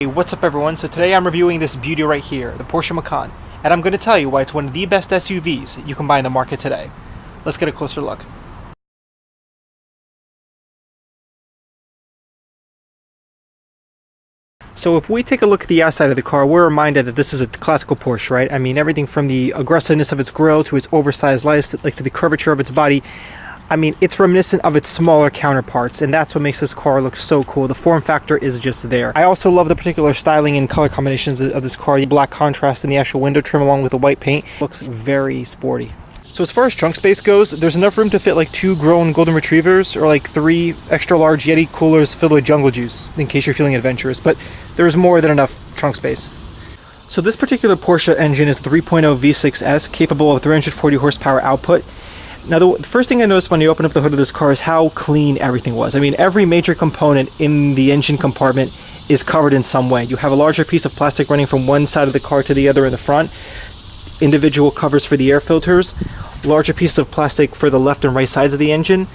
Hey, what's up everyone? So today I'm reviewing this beauty right here, the Porsche Macan, and I'm going to tell you why it's one of the best SUVs you can buy in the market today. Let's get a closer look. So if we take a look at the outside of the car, we're reminded that this is a classical Porsche, right? I mean, everything from the aggressiveness of its grille to its oversized lights, like to the curvature of its body. I mean, it's reminiscent of its smaller counterparts, and that's what makes this car look so cool. The form factor is just there. I also love the particular styling and color combinations of this car. The black contrast in the actual window trim along with the white paint looks very sporty. So as far as trunk space goes, there's enough room to fit like 2 grown golden retrievers or like 3 extra large Yeti coolers filled with jungle juice, in case you're feeling adventurous, but there's more than enough trunk space. So this particular Porsche engine is the 3.0 V6S, capable of 340 horsepower output. Now, the first thing I noticed when you open up the hood of this car is how clean everything was. I mean, every major component in the engine compartment is covered in some way. You have a larger piece of plastic running from one side of the car to the other in the front, individual covers for the air filters, larger piece of plastic for the left and right sides of the engine.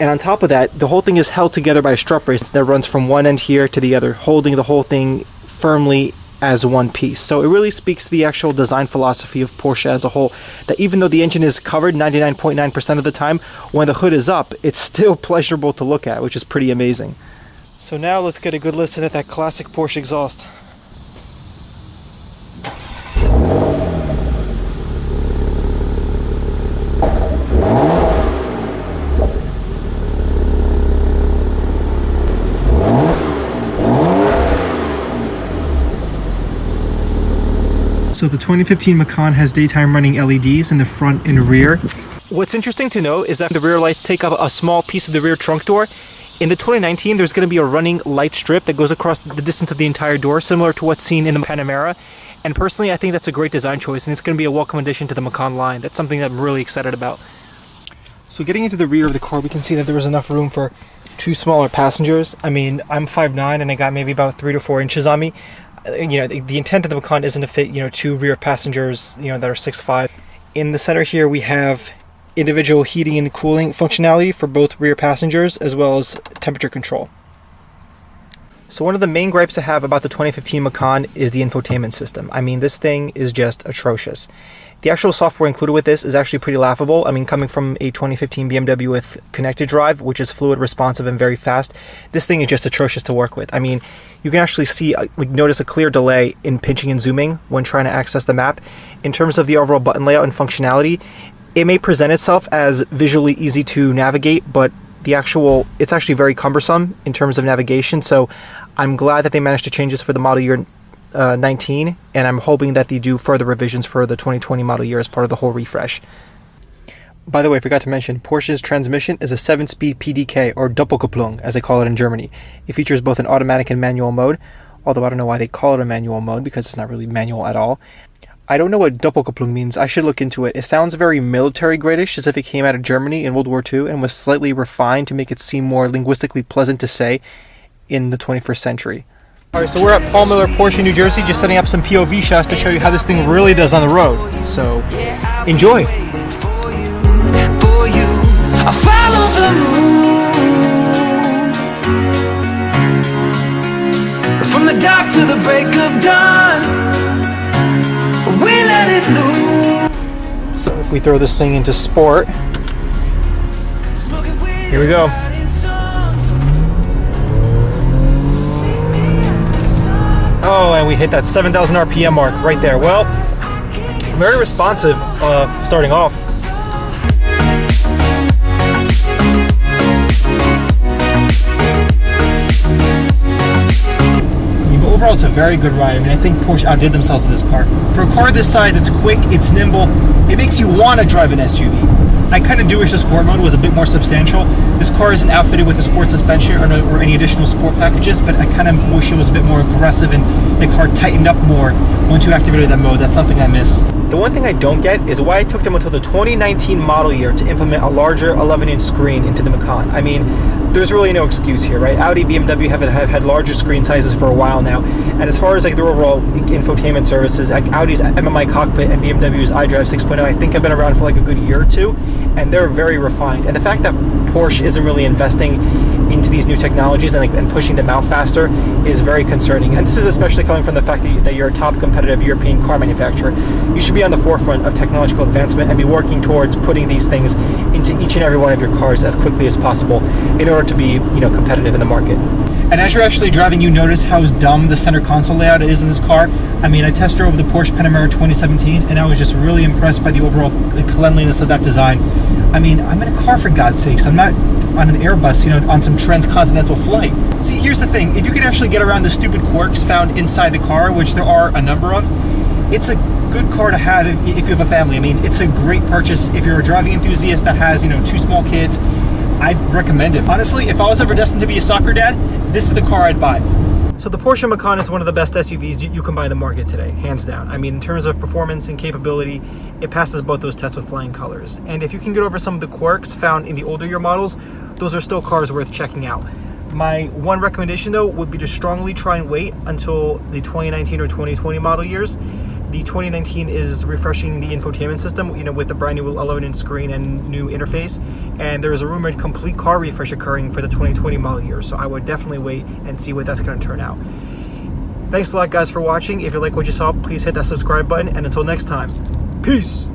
And on top of that, the whole thing is held together by a strut brace that runs from one end here to the other, holding the whole thing firmly as one piece. So it really speaks to the actual design philosophy of Porsche as a whole, that even though the engine is covered 99.9% of the time, when the hood is up, it's still pleasurable to look at, which is pretty amazing. So now let's get a good listen at that classic Porsche exhaust. So the 2015 Macan has daytime running LEDs in the front and rear. What's interesting to note is that the rear lights take up a small piece of the rear trunk door. In the 2019, there's going to be a running light strip that goes across the distance of the entire door, similar to what's seen in the Panamera. And personally, I think that's a great design choice, and it's going to be a welcome addition to the Macan line. That's something that I'm really excited about. So getting into the rear of the car, we can see that there was enough room for 2 smaller passengers. I mean, I'm 5'9", and I got maybe about 3 to 4 inches on me. You know, the intent of the Macan isn't to fit, 2 rear passengers, that are 6'5". In the center here, we have individual heating and cooling functionality for both rear passengers, as well as temperature control. So one of the main gripes I have about the 2015 Macan is the infotainment system. I mean, this thing is just atrocious. The actual software included with this is actually pretty laughable. I mean, coming from a 2015 BMW with connected drive, which is fluid, responsive, and very fast, this thing is just atrocious to work with. I mean, you can actually see, notice a clear delay in pinching and zooming when trying to access the map. In terms of the overall button layout and functionality, it may present itself as visually easy to navigate, but it's actually very cumbersome in terms of navigation. So I'm glad that they managed to change this for the model year 19, and I'm hoping that they do further revisions for the 2020 model year as part of the whole refresh. By the way, I forgot to mention, Porsche's transmission is a 7-speed PDK, or Doppelkupplung, as they call it in Germany. It features both an automatic and manual mode, although I don't know why they call it a manual mode, because it's not really manual at all. I don't know what Doppelkupplung means. I should look into it. It sounds very military-gradish, as if it came out of Germany in World War II and was slightly refined to make it seem more linguistically pleasant to say in the 21st century. Alright, so we're at Paul Miller Porsche, New Jersey, just setting up some POV shots to show you how this thing really does on the road. So, enjoy! I follow the moon from the dark to the break of dawn. We let it loose. So if we throw this thing into sport, here we go. Oh, and we hit that 7,000 RPM mark right there. Well, very responsive starting off. Overall, it's a very good ride. I mean, I think Porsche outdid themselves with this car. For a car this size, it's quick, it's nimble, it makes you want to drive an SUV. I kind of do wish the sport mode was a bit more substantial. This car isn't outfitted with a sport suspension or any additional sport packages, but I kind of wish it was a bit more aggressive and the car tightened up more once you activated that mode. That's something I miss. The one thing I don't get is why it took them until the 2019 model year to implement a larger 11-inch screen into the Macan. I mean, there's really no excuse here, right? Audi, BMW have had larger screen sizes for a while now, and as far as like their overall infotainment services, like Audi's MMI cockpit and BMW's iDrive 6.0, I think have been around for like a good year or two, and they're very refined. And the fact that Porsche isn't really investing into these new technologies and pushing them out faster is very concerning. And this is especially coming from the fact that you're a top competitive European car manufacturer. You should be on the forefront of technological advancement and be working towards putting these things into each and every one of your cars as quickly as possible in order to be, competitive in the market. And as you're actually driving, you notice how dumb the center console layout is in this car. I mean, I test drove the Porsche Panamera 2017, and I was just really impressed by the overall cleanliness of that design. I mean, I'm in a car, for God's sakes. I'm not on an Airbus, on some transcontinental flight. See, here's the thing. If you could actually get around the stupid quirks found inside the car, which there are a number of, it's a good car to have if you have a family. I mean, it's a great purchase if you're a driving enthusiast that has, 2 small kids. I'd recommend it. Honestly, if I was ever destined to be a soccer dad, this is the car I'd buy. So the Porsche Macan is one of the best SUVs you can buy in the market today, hands down. I mean, in terms of performance and capability, it passes both those tests with flying colors. And if you can get over some of the quirks found in the older year models, those are still cars worth checking out. My one recommendation, though, would be to strongly try and wait until the 2019 or 2020 model years. The 2019 is refreshing the infotainment system, with the brand new 11-inch screen and new interface. And there's a rumored complete car refresh occurring for the 2020 model year. So I would definitely wait and see what that's going to turn out. Thanks a lot, guys, for watching. If you like what you saw, please hit that subscribe button. And until next time, peace!